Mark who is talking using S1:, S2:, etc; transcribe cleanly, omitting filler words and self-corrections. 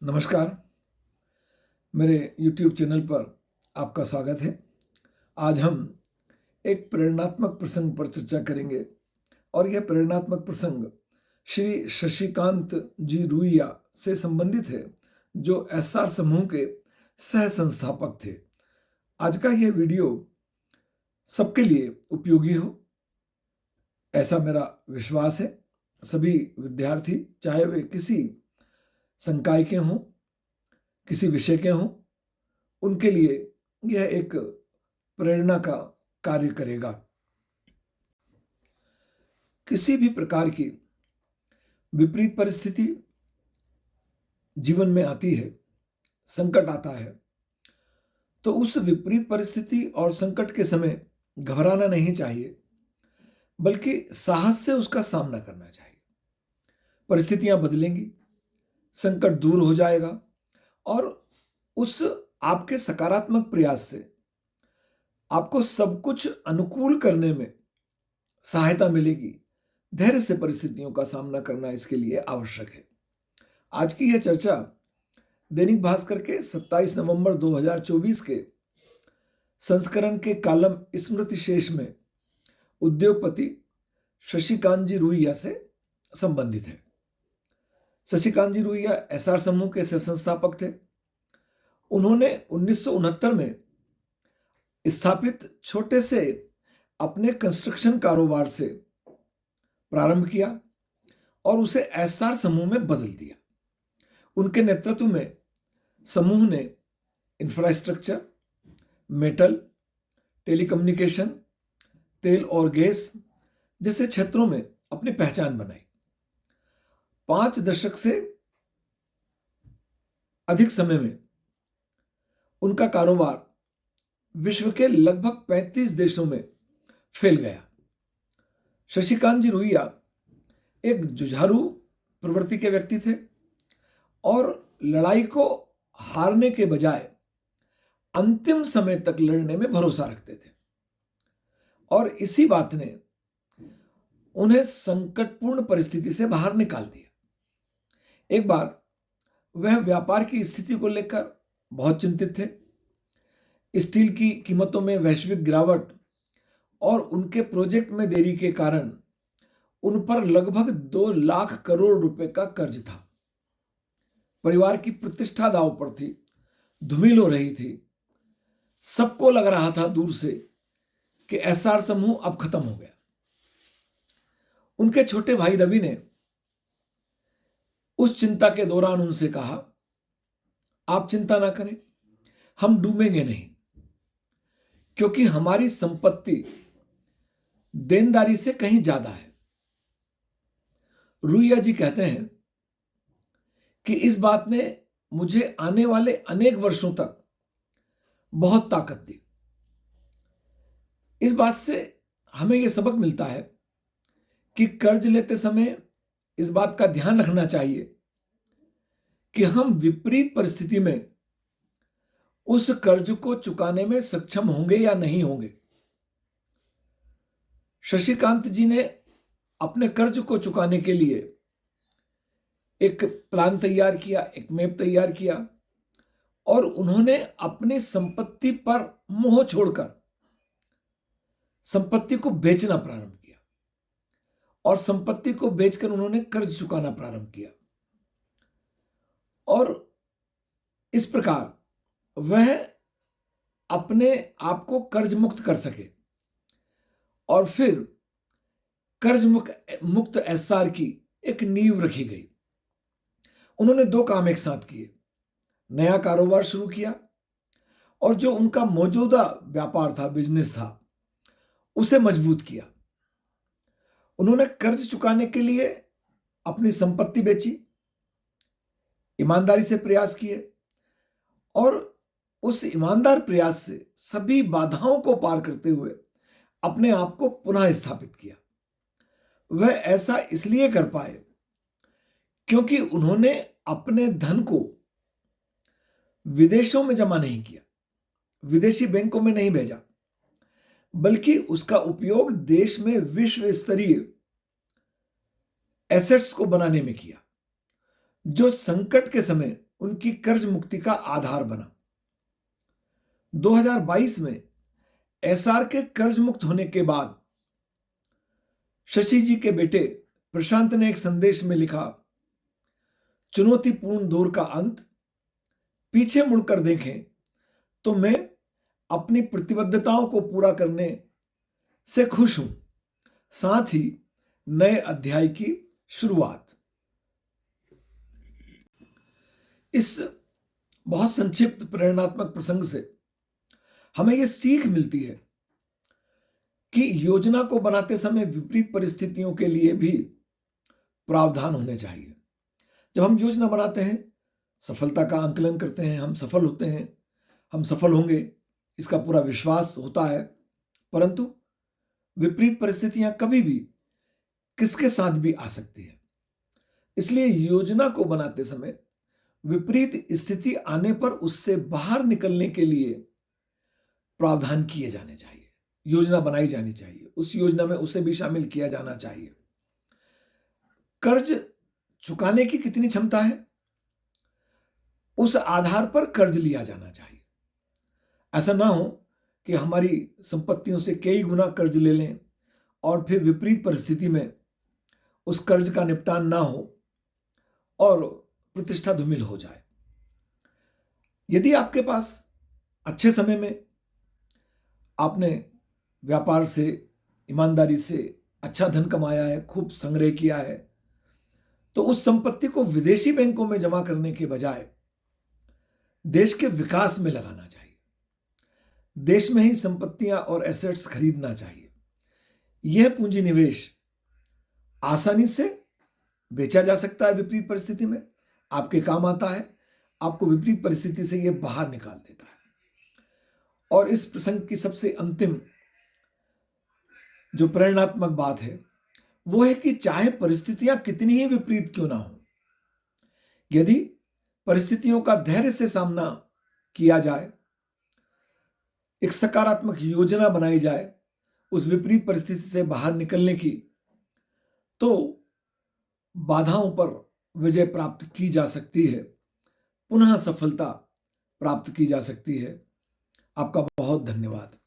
S1: नमस्कार, मेरे YouTube channel पर आपका स्वागत है। आज हम एक प्रेरणात्मक प्रसंग पर चर्चा करेंगे और यह प्रेरणात्मक प्रसंग श्री शशिकांत जी रुइया से संबंधित है, जो एसआर समूह के सह संस्थापक थे। आज का यह वीडियो सबके लिए उपयोगी हो, ऐसा मेरा विश्वास है। सभी विद्यार्थी, चाहे वे किसी संकाय के हों, किसी विषय के हों, उनके लिए यह एक प्रेरणा का कार्य करेगा। किसी भी प्रकार की विपरीत परिस्थिति जीवन में आती है, संकट आता है, तो उस विपरीत परिस्थिति और संकट के समय घबराना नहीं चाहिए, बल्कि साहस से उसका सामना करना चाहिए। परिस्थितियां बदलेंगी, संकट दूर हो जाएगा और उस आपके सकारात्मक प्रयास से आपको सब कुछ अनुकूल करने में सहायता मिलेगी। धैर्य से परिस्थितियों का सामना करना इसके लिए आवश्यक है। आज की यह चर्चा दैनिक भास्कर के 27 नवंबर 2024 के संस्करण के कॉलम स्मृति शेष में उद्योगपति शशिकांत जी रुइया से संबंधित है। शशिकांत जी रुइया एसआर समूह के सह संस्थापक थे। उन्होंने 1969 में स्थापित छोटे से अपने कंस्ट्रक्शन कारोबार से प्रारंभ किया और उसे एसआर समूह में बदल दिया। उनके नेतृत्व में समूह ने इंफ्रास्ट्रक्चर, मेटल, टेलीकम्युनिकेशन, तेल और गैस जैसे क्षेत्रों में अपनी पहचान बनाई। 5 दशक से अधिक समय में उनका कारोबार विश्व के लगभग 35 देशों में फैल गया। शशिकांत जी रुइया एक जुझारू प्रवृत्ति के व्यक्ति थे और लड़ाई को हारने के बजाय अंतिम समय तक लड़ने में भरोसा रखते थे, और इसी बात ने उन्हें संकटपूर्ण परिस्थिति से बाहर निकाल दिया। एक बार वह व्यापार की स्थिति को लेकर बहुत चिंतित थे। स्टील की कीमतों में वैश्विक गिरावट और उनके प्रोजेक्ट में देरी के कारण उन पर लगभग 2 लाख करोड़ रुपए का कर्ज था। परिवार की प्रतिष्ठा दांव पर थी, धूमिल हो रही थी। सबको लग रहा था दूर से कि एसआर समूह अब खत्म हो गया। उनके छोटे भाई रवि ने उस चिंता के दौरान उनसे कहा, आप चिंता ना करें, हम डूबेंगे नहीं, क्योंकि हमारी संपत्ति देनदारी से कहीं ज्यादा है। रुइया जी कहते हैं कि इस बात ने मुझे आने वाले अनेक वर्षों तक बहुत ताकत दी। इस बात से हमें यह सबक मिलता है कि कर्ज लेते समय इस बात का ध्यान रखना चाहिए कि हम विपरीत परिस्थिति में उस कर्ज को चुकाने में सक्षम होंगे या नहीं होंगे। शशिकांत जी ने अपने कर्ज को चुकाने के लिए एक प्लान तैयार किया, एक मैप तैयार किया, और उन्होंने अपनी संपत्ति पर मोह छोड़कर संपत्ति को बेचना प्रारंभ किया और संपत्ति को बेचकर उन्होंने कर्ज चुकाना प्रारंभ किया, और इस प्रकार वह अपने आप को कर्ज मुक्त कर सके और फिर कर्ज मुक्त एसआर की एक नींव रखी गई। उन्होंने 2 काम एक साथ किए। नया कारोबार शुरू किया और जो उनका मौजूदा व्यापार था, बिजनेस था, उसे मजबूत किया। उन्होंने कर्ज चुकाने के लिए अपनी संपत्ति बेची, ईमानदारी से प्रयास किए और उस ईमानदार प्रयास से सभी बाधाओं को पार करते हुए अपने आप को पुनः स्थापित किया। वह ऐसा इसलिए कर पाए क्योंकि उन्होंने अपने धन को विदेशों में जमा नहीं किया, विदेशी बैंकों में नहीं भेजा, बल्कि उसका उपयोग देश में विश्व स्तरीय एसेट्स को बनाने में किया, जो संकट के समय उनकी कर्ज मुक्ति का आधार बना। 2022 में एसआर के कर्ज मुक्त होने के बाद शशि जी के बेटे प्रशांत ने एक संदेश में लिखा, चुनौतीपूर्ण दौर का अंत, पीछे मुड़कर देखें तो मैं अपनी प्रतिबद्धताओं को पूरा करने से खुश हूं, साथ ही नए अध्याय की शुरुआत। इस बहुत संक्षिप्त प्रेरणात्मक प्रसंग से हमें यह सीख मिलती है कि योजना को बनाते समय विपरीत परिस्थितियों के लिए भी प्रावधान होने चाहिए। जब हम योजना बनाते हैं, सफलता का आंकलन करते हैं, हम सफल होते हैं, हम सफल होंगे, इसका पूरा विश्वास होता है, परंतु विपरीत परिस्थितियां कभी भी किसके साथ भी आ सकती है। इसलिए योजना को बनाते समय विपरीत स्थिति आने पर उससे बाहर निकलने के लिए प्रावधान किए जाने चाहिए, योजना बनाई जानी चाहिए, उस योजना में उसे भी शामिल किया जाना चाहिए। कर्ज चुकाने की कितनी क्षमता है, उस आधार पर कर्ज लिया जाना चाहिए। ऐसा ना हो कि हमारी संपत्तियों से कई गुना कर्ज ले लें और फिर विपरीत परिस्थिति में उस कर्ज का निपटान ना हो और प्रतिष्ठा धूमिल हो जाए। यदि आपके पास अच्छे समय में आपने व्यापार से, ईमानदारी से अच्छा धन कमाया है, खूब संग्रह किया है, तो उस संपत्ति को विदेशी बैंकों में जमा करने के बजाय देश के विकास में लगाना चाहिए। देश में ही संपत्तियां और एसेट्स खरीदना चाहिए। यह पूंजी निवेश आसानी से बेचा जा सकता है, विपरीत परिस्थिति में आपके काम आता है, आपको विपरीत परिस्थिति से यह बाहर निकाल देता है। और इस प्रसंग की सबसे अंतिम जो प्रेरणात्मक बात है वो है कि चाहे परिस्थितियां कितनी ही विपरीत क्यों ना हो, यदि परिस्थितियों का धैर्य से सामना किया जाए, एक सकारात्मक योजना बनाई जाए उस विपरीत परिस्थिति से बाहर निकलने की, तो बाधाओं पर विजय प्राप्त की जा सकती है, पुनः सफलता प्राप्त की जा सकती है। आपका बहुत धन्यवाद।